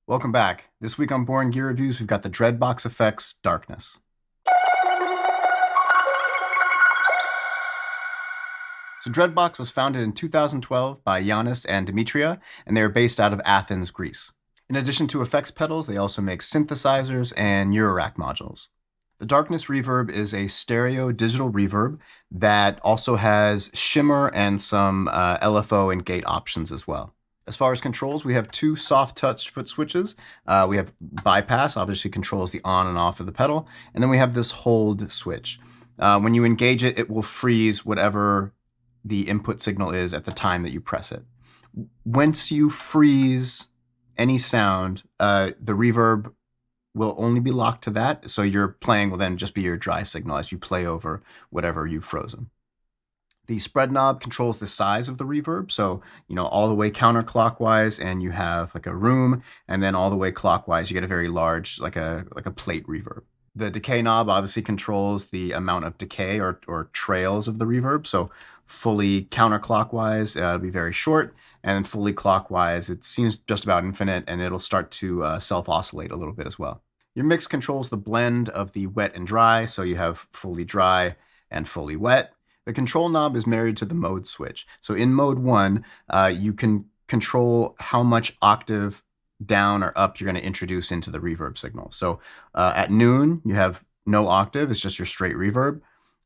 Welcome back. This week on Boring Gear Reviews, we've got the Dreadbox Effects Darkness. So Dreadbox was founded in 2012 by Yannis and Dimitria, and they are based out of Athens, Greece. In addition to effects pedals, they also make synthesizers and Eurorack modules. The Darkness Reverb is a stereo digital reverb that also has shimmer and some LFO and gate options as well. As far as controls, we have two soft touch foot switches. We have bypass, obviously controls the on and off of the pedal. And then we have this hold switch. When you engage it, it will freeze whatever the input signal is at the time that you press it. Once you freeze any sound, the reverb will only be locked to that. So your playing will then just be your dry signal as you play over whatever you've frozen. The spread knob controls the size of the reverb. So, all the way counterclockwise, and you have like a room, and then all the way clockwise, you get a very large, like a plate reverb. The decay knob obviously controls the amount of decay or trails of the reverb. So fully counterclockwise, it'll be very short, and fully clockwise, it seems just about infinite, and it'll start to self-oscillate a little bit as well. Your mix controls the blend of the wet and dry, so you have fully dry and fully wet. The control knob is married to the mode switch. So in mode 1, you can control how much octave down or up you're going to introduce into the reverb signal. So at noon, you have no octave, it's just your straight reverb.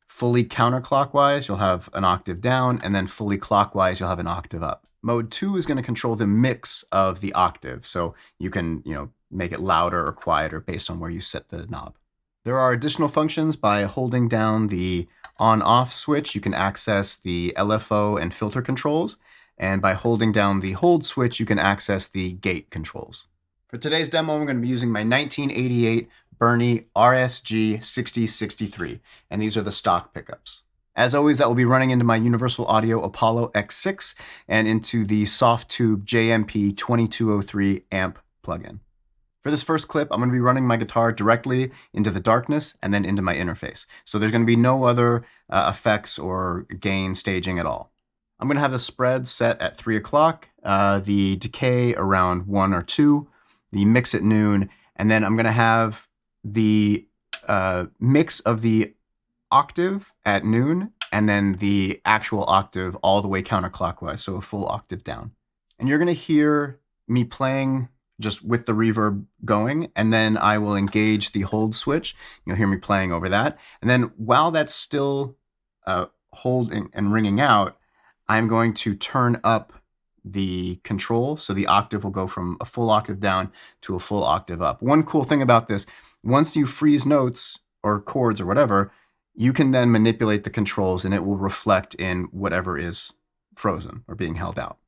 Fully counterclockwise, you'll have an octave down, and then fully clockwise, you'll have an octave up. Mode 2 is going to control the mix of the octave. So you can, make it louder or quieter based on where you set the knob. There are additional functions. By holding down the on-off switch, you can access the LFO and filter controls. And by holding down the hold switch, you can access the gate controls. For today's demo, I'm going to be using my 1988 Burny RSG60-63. And these are the stock pickups. As always, that will be running into my Universal Audio Apollo X6 and into the Softube JMP 2203 amp plugin. For this first clip, I'm going to be running my guitar directly into the darkness and then into my interface. So there's going to be no other effects or gain staging at all. I'm going to have the spread set at 3 o'clock, the decay around 1 or 2, the mix at noon, and then I'm going to have the mix of the octave at noon, and then the actual octave all the way counterclockwise, so a full octave down. And you're going to hear me playing just with the reverb going, and then I will engage the hold switch. You'll hear me playing over that. And then while that's still holding and ringing out, I'm going to turn up the control. So the octave will go from a full octave down to a full octave up. One cool thing about this, once you freeze notes or chords or whatever, you can then manipulate the controls and it will reflect in whatever is frozen or being held out.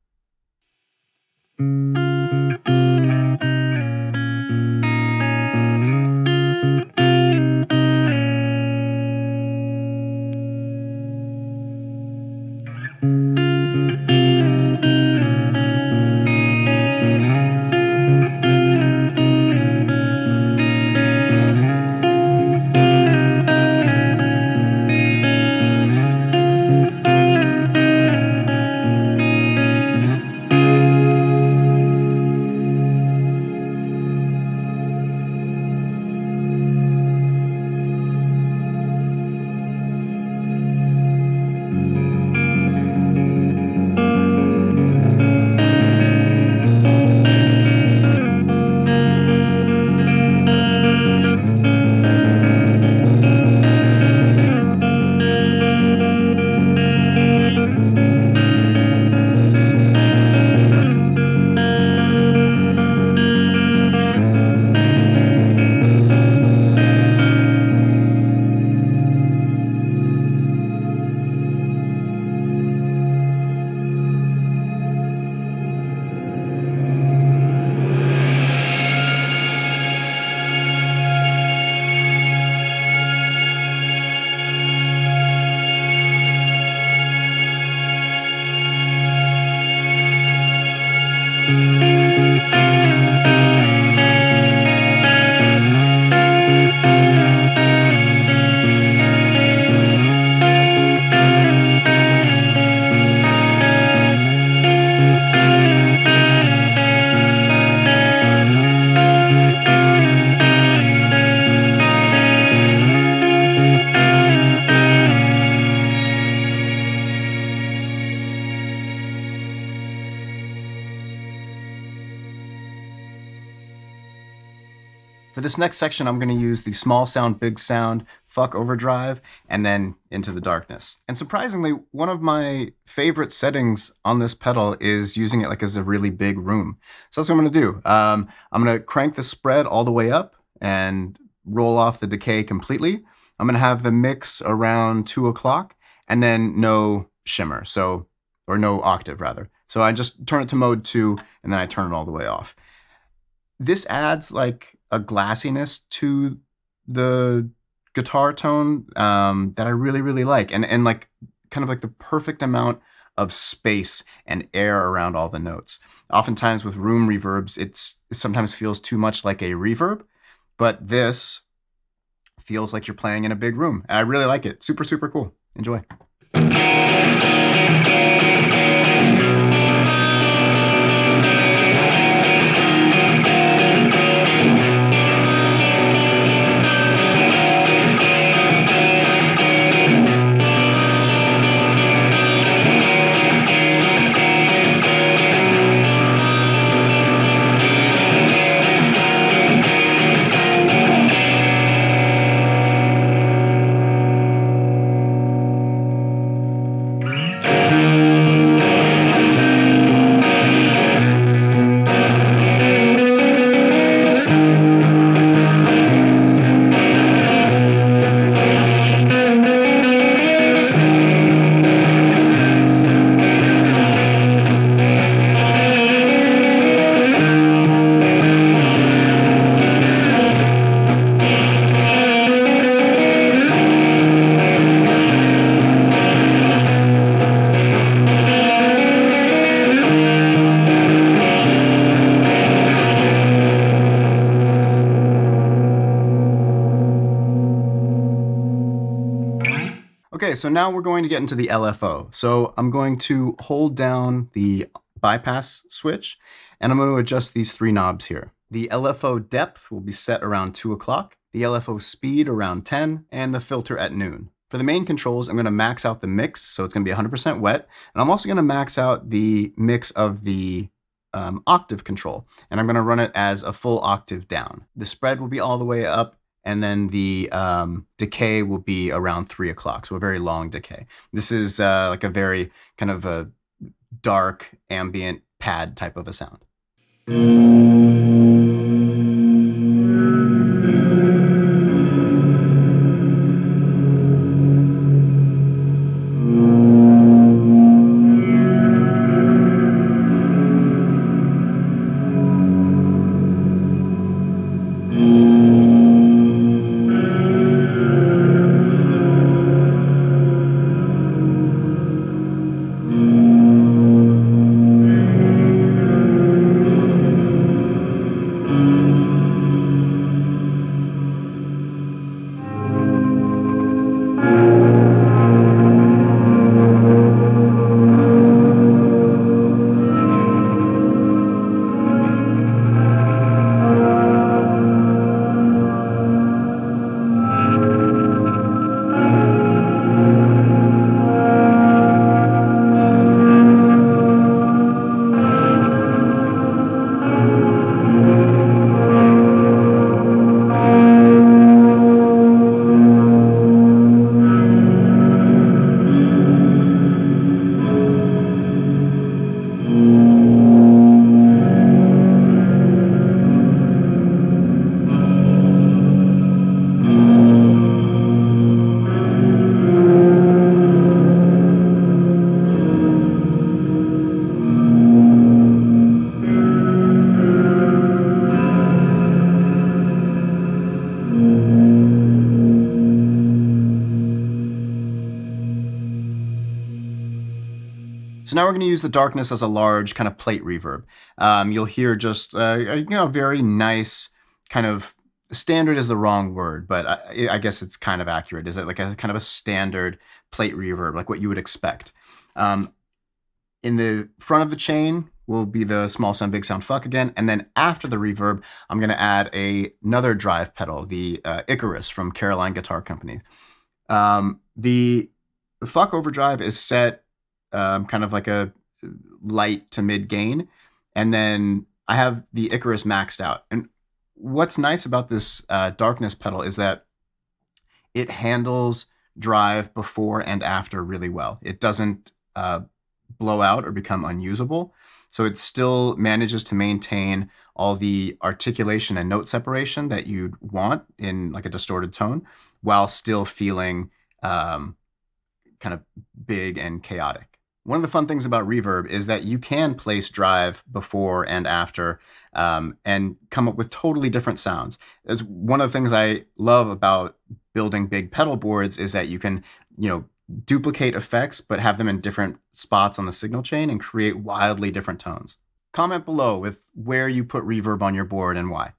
For this next section, I'm going to use the Smallsound, Bigsound, fuck Overdrive, and then into the darkness. And surprisingly, one of my favorite settings on this pedal is using it like as a really big room. So that's what I'm going to do. I'm going to crank the spread all the way up and roll off the decay completely. I'm going to have the mix around 2 o'clock and then no shimmer, or no octave rather. So I just turn it to mode 2 and then I turn it all the way off. This adds like a glassiness to the guitar tone that I really, really like. And like kind of like the perfect amount of space and air around all the notes. Oftentimes with room reverbs, it sometimes feels too much like a reverb, but this feels like you're playing in a big room. And I really like it. Super, super cool. Enjoy. Okay, so now we're going to get into the LFO. So I'm going to hold down the bypass switch, and I'm going to adjust these 3 knobs here. The LFO depth will be set around 2 o'clock, the LFO speed around 10, and the filter at noon. For the main controls, I'm going to max out the mix, so it's going to be 100% wet, and I'm also going to max out the mix of the octave control, and I'm going to run it as a full octave down. The spread will be all the way up, and then the decay will be around 3 o'clock, so a very long decay. This is like a very kind of a dark, ambient pad type of a sound. So now we're going to use the darkness as a large kind of plate reverb. You'll hear just a very nice kind of, standard is the wrong word, but I guess it's kind of accurate. Is it like a kind of a standard plate reverb, like what you would expect? In the front of the chain will be the Smallsound, Bigsound, fuck again, and then after the reverb, I'm going to add another drive pedal, the Icarus from Caroline Guitar Company. The fuck overdrive is set kind of like a light to mid gain, and then I have the Icarus maxed out. And what's nice about this darkness pedal is that it handles drive before and after really well. It doesn't blow out or become unusable. So it still manages to maintain all the articulation and note separation that you'd want in like a distorted tone, while still feeling kind of big and chaotic. One of the fun things about reverb is that you can place drive before and after and come up with totally different sounds. As one of the things I love about building big pedal boards is that you can, duplicate effects, but have them in different spots on the signal chain and create wildly different tones. Comment below with where you put reverb on your board and why.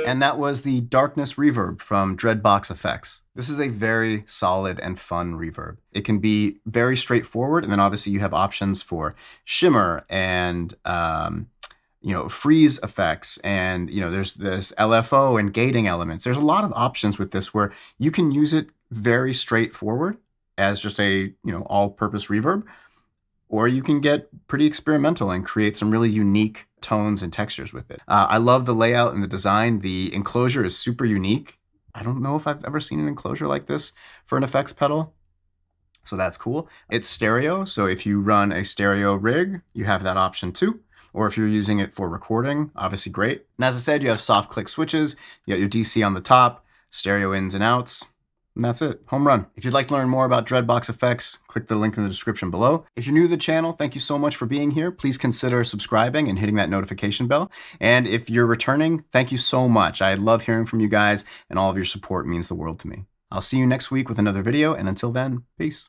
And that was the Darkness reverb from Dreadbox Effects. This is a very solid and fun reverb. It can be very straightforward, and then obviously you have options for shimmer and freeze effects, and there's this LFO and gating elements. There's a lot of options with this where you can use it very straightforward as just a all-purpose reverb, or you can get pretty experimental and create some really unique tones and textures with it. I love the layout and the design. The enclosure is super unique. I don't know if I've ever seen an enclosure like this for an effects pedal, so that's cool. It's stereo, so if you run a stereo rig, you have that option too. Or if you're using it for recording, obviously great. And as I said, you have soft click switches, you got your DC on the top, stereo ins and outs, and that's it. Home run. If you'd like to learn more about Dreadbox effects, click the link in the description below. If you're new to the channel, thank you so much for being here. Please consider subscribing and hitting that notification bell. And if you're returning, thank you so much. I love hearing from you guys, and all of your support means the world to me. I'll see you next week with another video, and until then, peace.